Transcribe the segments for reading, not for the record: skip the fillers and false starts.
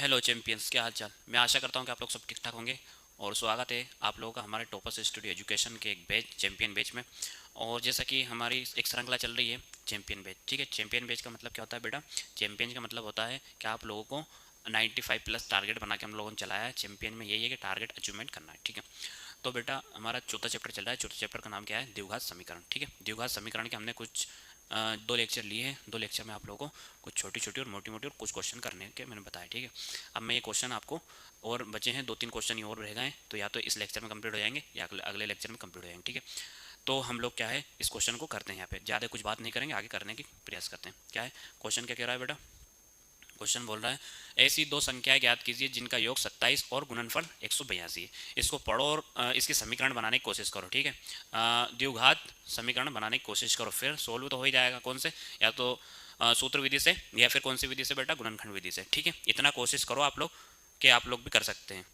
Hello champions, क्या हाल चाल। मैं आशा करता हूँ कि आप लोग सब ठीक ठाक होंगे और स्वागत है आप लोगों का हमारे टॉपर्स स्टूडियो एजुकेशन के एक बैच चैंपियन बैच में। और जैसा कि हमारी एक श्रृंखला चल रही है चैंपियन बैच, ठीक है। चैंपियन बैच का मतलब क्या होता है बेटा? चैंपियन का मतलब होता है कि आप लोगों को 95 प्लस टारगेट बना के हम लोगों ने चलाया है। चैंपियन में यही है कि टारगेट अचीवमेंट करना है, ठीक है। तो बेटा हमारा चौथा चैप्टर चल रहा है। चौथे चैप्टर का नाम क्या है? द्विघात समीकरण, ठीक है। द्विघात समीकरण के हमने कुछ दो लेक्चर लिए हैं। दो लेक्चर में आप लोगों को कुछ छोटी छोटी और मोटी मोटी और कुछ क्वेश्चन करने के मैंने बताया, ठीक है। अब मैं ये क्वेश्चन आपको, और बचे हैं दो तीन क्वेश्चन ही और रह गए, तो या तो इस लेक्चर में कंप्लीट हो जाएंगे या अगले लेक्चर में कंप्लीट हो जाएंगे, ठीक है। तो हम लोग क्या है, इस क्वेश्चन को करते हैं। यहाँ पे ज़्यादा कुछ बात नहीं करेंगे, आगे करने की प्रयास करते हैं। क्या है क्वेश्चन, क्या कह रहा है बेटा? क्वेश्चन बोल रहा है ऐसी दो संख्याएं ज्ञात कीजिए जिनका योग 27 और गुणनफल 182 है। इसको पढ़ो और इसके समीकरण बनाने की कोशिश करो, ठीक है। द्विघात समीकरण बनाने की कोशिश करो, फिर सोल्व तो हो ही जाएगा। कौन से? या तो सूत्र विधि से, या फिर कौन सी विधि से बेटा? गुणनखंड विधि से, ठीक है। इतना कोशिश करो आप लोग कि आप लोग भी कर सकते हैं,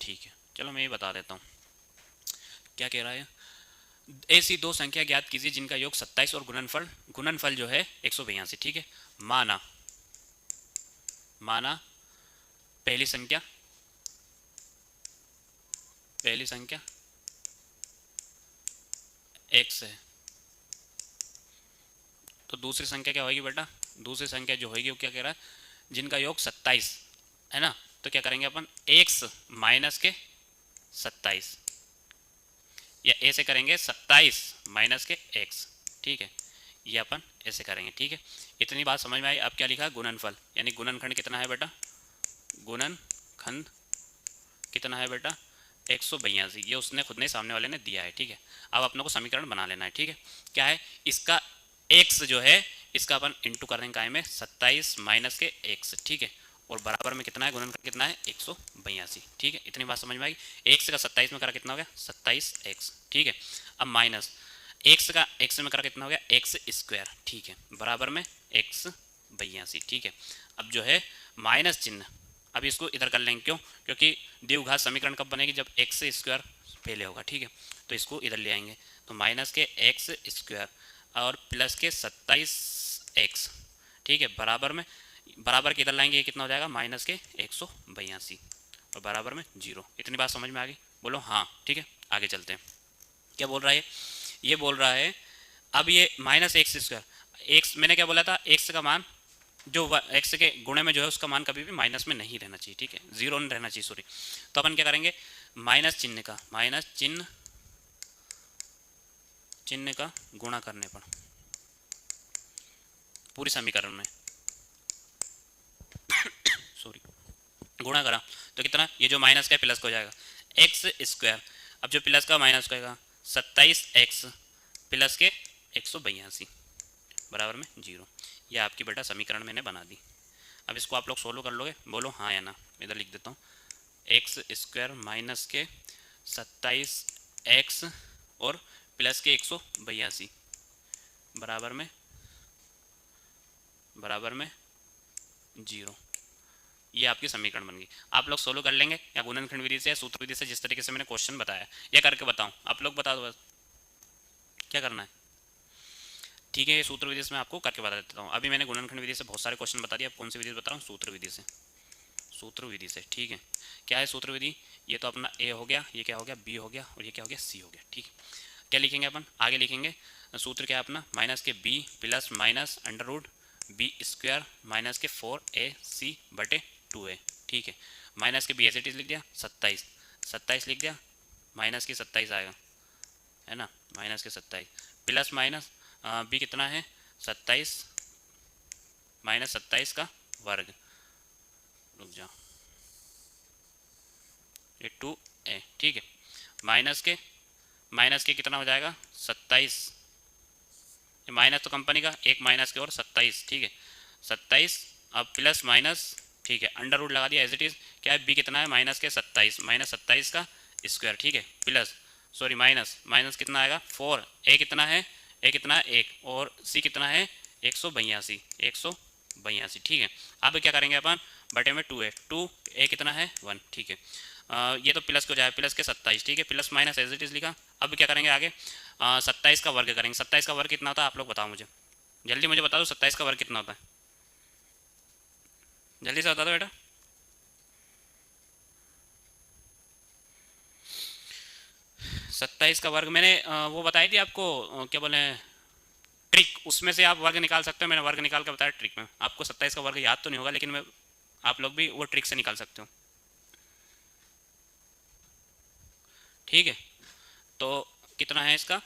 ठीक है। चलो मैं ये बता देता हूँ क्या कह रहा है। ऐसी दो संख्या ज्ञात कीजिए जिनका योग 27 और गुणनफल गुणनफल जो है 182, ठीक है। माना माना पहली संख्या x है, तो दूसरी संख्या क्या होगी बेटा? दूसरी संख्या जो होगी वो क्या कह रहा है? जिनका योग 27 है ना, तो क्या करेंगे अपन? x माइनस के 27, या ऐसे करेंगे 27 माइनस के x, ठीक है। ये अपन ऐसे करेंगे, ठीक है। इतनी बात समझ में आई। अब क्या लिखा? गुणनफल, यानी गुणनखंड कितना है बेटा? गुणनखंड कितना है बेटा? 182। ये उसने खुद ने, सामने वाले ने दिया है, ठीक है। अब अपनों को समीकरण बना लेना है, ठीक है। क्या है इसका? x जो है इसका अपन इंटू करेंगे काय में 27 माइनस के x, ठीक है। और बराबर में कितना है? गुणनखंड कितना है? 182, ठीक है। इतनी बात समझ में आई। x का 27 में करा कितना हो गया? 27x, ठीक है। अब माइनस x का x में करा कितना हो गया? x स्क्वायर, ठीक है। बराबर में 182, ठीक है। अब जो है माइनस चिन्ह, अब इसको इधर कर लेंगे। क्यों? क्योंकि द्विघात समीकरण कब बनेगी? जब एक्स स्क्वायर पहले होगा, ठीक है। तो इसको इधर ले आएंगे, तो माइनस के एक्स स्क्वायर और प्लस के 27x, ठीक है। बराबर के इधर लाएंगे, ये कितना हो जाएगा? माइनस के 182 और बराबर में 0। इतनी बात समझ में आ गई? बोलो हाँ, ठीक है। आगे चलते हैं। क्या बोल रहा है ये बोल रहा है अब ये माइनस एक्स स्क्वायर, एक्स मैंने क्या बोला था? एक्स का मान जो एक्स के गुणे में जो है उसका मान कभी भी माइनस में नहीं रहना चाहिए, ठीक है। जीरो नहीं रहना चाहिए, सॉरी। तो अपन क्या करेंगे? माइनस चिन्ह का गुणा करने पर पूरी समीकरण में, सॉरी, गुणा करा तो कितना? ये जो माइनस का प्लस का हो जाएगा एक्स स्क्वायर। अब जो प्लस का माइनस का 27x प्लस के 182 बराबर में 0। यह आपकी बेटा समीकरण मैंने बना दी। अब इसको आप लोग सोल्व कर लोगे? बोलो हाँ या ना। इधर लिख देता हूँ, एक्स स्क्वायर माइनस के 27x और प्लस के 182 बराबर में 0। ये आपकी समीकरण बन गई। आप लोग सोल्व कर लेंगे या गुणनखंड विधि से या सूत्र विधि से, जिस तरीके से मैंने क्वेश्चन बताया, या करके बताऊं? आप लोग बता दो बस क्या करना है, ठीक है। ये सूत्र विधि से मैं आपको करके बता देता हूँ। अभी मैंने गुणनखंड विधि से बहुत सारे क्वेश्चन बता दिए, अब कौन सी विधि बता रहा हूँ? सूत्र विधि से। सूत्र विधि से, ठीक है। क्या है सूत्र विधि? ये तो अपना ए हो गया, ये क्या हो गया? बी हो गया, और ये क्या हो गया? सी हो गया, ठीक है। क्या लिखेंगे अपन? आगे लिखेंगे सूत्र क्या है अपना? माइनस के B plus minus under root B square minus के 4ac बटे 2a, ठीक है। माइनस के बी एस लिख दिया, 27 लिख दिया, माइनस के 27 आएगा, है ना। माइनस के 27 प्लस माइनस बी कितना है? 27 माइनस 27 का वर्ग, रुक जाओ, ये 2a, ठीक है। माइनस के कितना हो जाएगा? 27, माइनस तो कंपनी का, एक माइनस के और 27, ठीक है। 27 अब प्लस माइनस, ठीक है, अंडर रूट लगा दिया एज इट इज़। क्या है? बी कितना है? माइनस के 27 माइनस 27 का स्क्वायर, ठीक है। प्लस सॉरी माइनस कितना आएगा? 4। ए कितना है? एक, और सी कितना है? 182, ठीक है। अब क्या करेंगे अपन? बटे में 2a कितना है? 1, ठीक है। ये तो प्लस को जाए, प्लस के 27, ठीक है। Plus minus as it is लिखा। अब क्या करेंगे आगे? 27 का वर्ग करेंगे। 27 का वर्ग कितना होता है आप लोग बताओ मुझे, जल्दी मुझे बता दो। 27 का वर्ग कितना होता है? जल्दी से बता दो बेटा। 27 का वर्ग मैंने वो बताई थी आपको, क्या बोले, ट्रिक, उसमें से आप वर्ग निकाल सकते हो। मैंने वर्ग निकाल के बताया ट्रिक में आपको। 27 का वर्ग याद तो नहीं होगा, लेकिन मैं, आप लोग भी वो ट्रिक से निकाल सकते हो। ठीक है, तो कितना है इसका,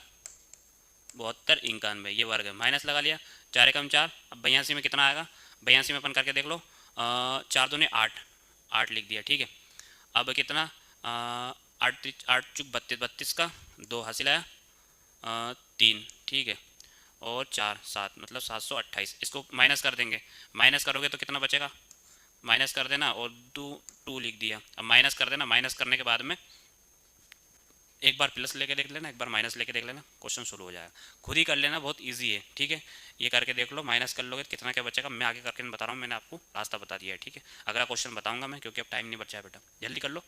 7291, ये वर्ग है। माइनस लगा लिया, 4 एकम 4। अब 82 में कितना आएगा, 82 में अपन करके देख लो, 4 दूने 8, 8 लिख दिया। ठीक है, अब कितना, 8 8 चुक 32, 32 का 2 हासिल आया, 3। ठीक है, और 4 7, मतलब 728। इसको माइनस कर देंगे, माइनस करोगे तो कितना बचेगा, माइनस कर देना और 2 लिख दिया। अब माइनस कर देना, माइनस करने के बाद में एक बार प्लस लेके देख लेना, एक बार माइनस लेके देख लेना, क्वेश्चन शुरू हो जाएगा। खुद ही कर लेना, बहुत इजी है। ठीक है, ये करके देख लो, माइनस कर लोगे तो कितना क्या बचेगा, मैं आगे करके बता रहा हूँ, मैंने आपको रास्ता बता दिया है। ठीक है, अगला क्वेश्चन बताऊंगा मैं, क्योंकि अब टाइम नहीं बचा है बेटा। जल्दी कर लो,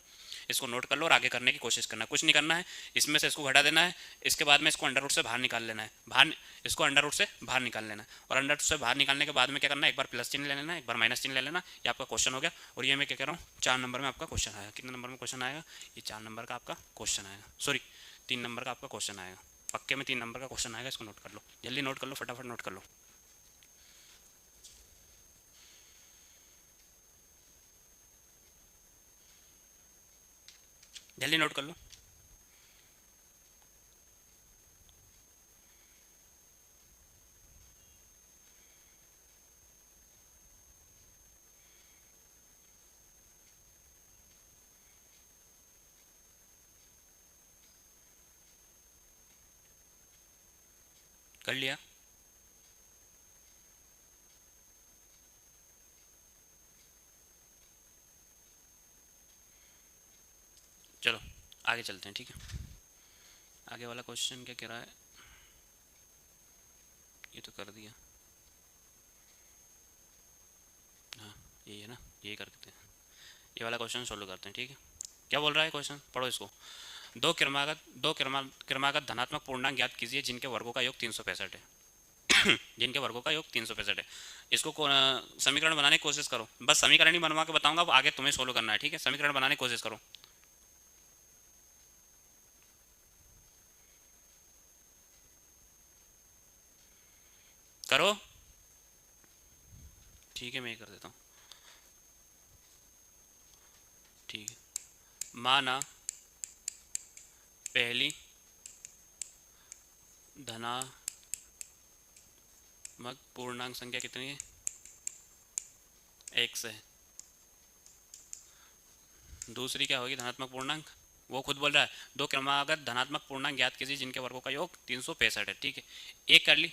इसको नोट कर लो और आगे करने की कोशिश करना। कुछ नहीं करना है, इसमें से इसको घटा देना है, इसके बाद में इसको अंडर रूट से बाहर निकाल लेना है, बाहर इसको अंडर रूट से बाहर निकाल लेना है, और अंडर रूट से बाहर निकालने के बाद में क्या करना है, एक बार प्लस चिन्ह ले लेना, एक बार माइनस चिन्ह ले लेना। ये आपका क्वेश्चन हो गया। और ये मैं क्या कह रहा हूँ, 4 नंबर में आपका क्वेश्चन आएगा। कितने नंबर में क्वेश्चन आएगा, ये 4 नंबर का आपका क्वेश्चन आएगा, सॉरी 3 नंबर का आपका क्वेश्चन आएगा। पक्के में 3 नंबर का क्वेश्चन आएगा, इसको नोट कर लो, जल्दी नोट कर लो, फटाफट नोट कर लो। जल्दी नोट कर लो। कर लिया, चलो आगे चलते हैं। ठीक है, आगे वाला क्वेश्चन क्या कह रहा है, ये तो कर दिया। हाँ, यही है ना, यही करते हैं, ये वाला क्वेश्चन सोल्व करते हैं। ठीक है, क्या बोल रहा है क्वेश्चन, पढ़ो इसको। दो क्रमागत धनात्मक पूर्णांक ज्ञात कीजिए जिनके वर्गों का योग 365 है। जिनके वर्गों का योग 365 है। इसको समीकरण बनाने की कोशिश करो। बस समीकरण ही बनवा के बताऊंगा, अब आगे तुम्हें सोल्व करना है। ठीक है, समीकरण बनाने की कोशिश करो। करो, ठीक है, मैं ये कर देता हूँ। ठीक है, माना पहली धनात्मक पूर्णांक संख्या कितनी है, x है। दूसरी क्या होगी, धनात्मक पूर्णांक, वो खुद बोल रहा है दो क्रमागत धनात्मक पूर्णांक ज्ञात कीजिए जिनके वर्गों का योग 365 है। ठीक है, एक कर ली।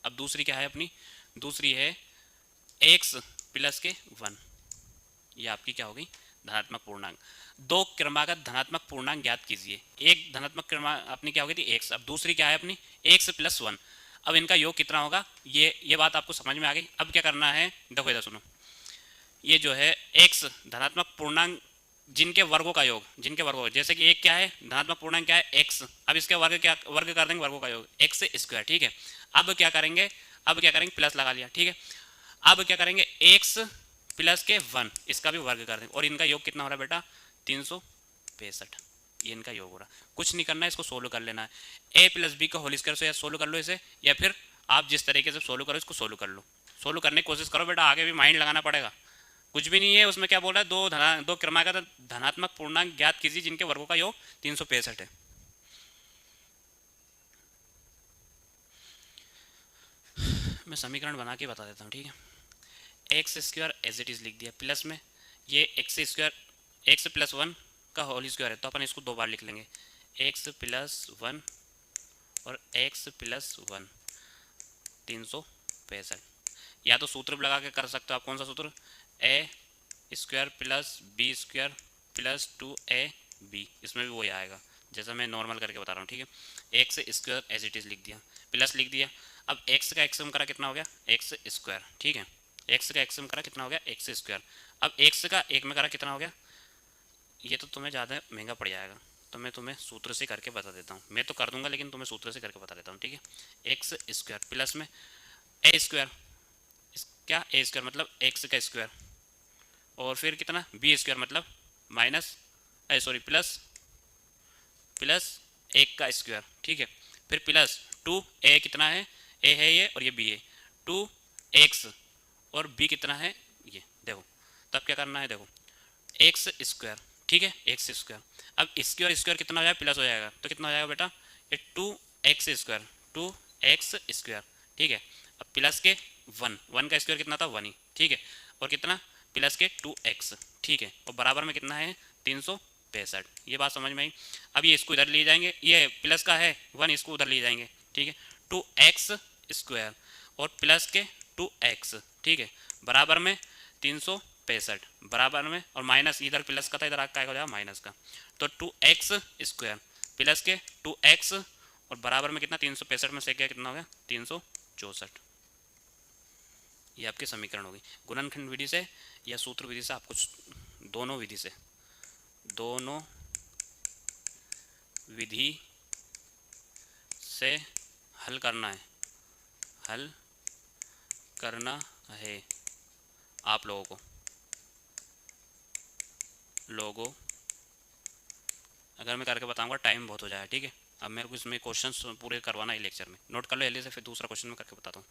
अब दूसरी क्या है अपनी, दूसरी है x प्लस के 1। ये आपकी क्या होगी, धनात्मक पूर्णांक। दो क्रमागत धनात्मक पूर्णांक ज्ञात कीजिए। एक धनात्मक क्रमांक अपनी क्या होगी थी, x। अब दूसरी क्या है अपनी, x प्लस 1। अब इनका योग कितना होगा, ये बात आपको समझ में आ गई। अब क्या करना है, देखो इधर सुनो, ये जो है x धनात्मक पूर्णांक जिनके वर्गों का योग, जिनके वर्गों, जैसे कि एक क्या है धनात्मक पूर्णांक, क्या है x। अब इसके वर्ग क्या, वर्ग कर देंगे वर्गों का योग, x स्क्वायर। ठीक है, अब क्या करेंगे, अब क्या करेंगे, प्लस लगा लिया। ठीक है, अब क्या करेंगे, x प्लस के 1, इसका भी वर्ग कर देंगे, और इनका योग कितना हो रहा है बेटा, 365। ये इनका योग हो रहा है। कुछ नहीं करना है, इसको सोल्व कर लेना है। a प्लस बी का होल स्क्वायर से या सोल्व कर लो इसे, या फिर आप जिस तरीके से सोल्व करो इसको सोल्व कर लो। सोल्व करने की कोशिश करो बेटा, आगे भी माइंड लगाना पड़ेगा। कुछ भी नहीं है उसमें, क्या बोल रहा है, दो क्रमागत धनात्मक पूर्णांक ज्ञात कीजिए जिनके वर्गों का योग 365 है। मैं समीकरण बना के बता देता हूँ। ठीक है, x square as it is लिख दिया, प्लस में ये एक्स स्क्वायर, एक्स प्लस 1 का होल स्क्वायर है, तो अपन इसको 2 बार लिख लेंगे, एक्स प्लस 1 और एक्स प्लस 1, 365। या तो सूत्र लगा के कर सकते हो आप। कौन सा सूत्र, A square plus B square plus 2ab, इसमें भी वही आएगा जैसा मैं नॉर्मल करके बता रहा हूँ। ठीक है, x square as it is लिख दिया, प्लस लिख दिया। अब एक्स का एक्सम करा कितना हो गया, एक्स स्क्वायर। ठीक है, एक्स का एक्सम करा कितना हो गया, एक्स स्क्वायर। अब एक्स का एक में करा कितना हो गया, ये तो तुम्हें ज़्यादा महंगा पड़ जाएगा, तो मैं तुम्हें सूत्र से करके बता देता हूँ। मैं तो कर दूंगा, लेकिन तुम्हें सूत्र से करके बता देता हूँ। ठीक है, एक्स स्क्वायर प्लस में ए स्क्वायर, क्या, ए स्क्वायर मतलब एक्स का स्क्वायर और फिर कितना बी स्क्वायर मतलब माइनस सॉरी प्लस प्लस 1 का स्क्वायर, ठीक है। फिर प्लस 2 ए कितना है, ए है ये और ये बी है, 2x और बी कितना है ये, देखो तब क्या करना है, देखो एक्स स्क्वायर, ठीक है, एक्स स्क्वायर। अब स्क्वायर स्क्वायर कितना हो जाएगा, प्लस हो जाएगा, तो कितना हो जाएगा बेटा ये 2x स्क्वायर, 2x स्क्वायर, ठीक है। अब प्लस के 1 का स्क्वायर कितना था 1 ही, ठीक है, और कितना प्लस के 2x, ठीक है, और बराबर में कितना है 365, ये बात समझ में आई। अब ये इसको इधर ले जाएंगे, ये प्लस का है 1, इसको उधर ले जाएंगे, ठीक है, 2x स्क्वायर और प्लस के 2x, ठीक है, बराबर में 365, बराबर में, और माइनस इधर प्लस का था इधर क्या हो जाएगा माइनस का, तो 2x स्क्वायर प्लस के 2x और बराबर में कितना 365 में से क्या कितना हो गया 364। ये आपके समीकरण होगी गुणनखंड विधि से या सूत्र विधि से, आपको दोनों विधि से, दोनों विधि से हल करना है, हल करना है आप लोगों अगर मैं करके बताऊंगा टाइम बहुत हो जाएगा, ठीक है। अब मेरे को इसमें क्वेश्चंस पूरे करवाना है लेक्चर में, नोट कर लो जल्दी से, फिर दूसरा क्वेश्चन में करके बताता हूँ।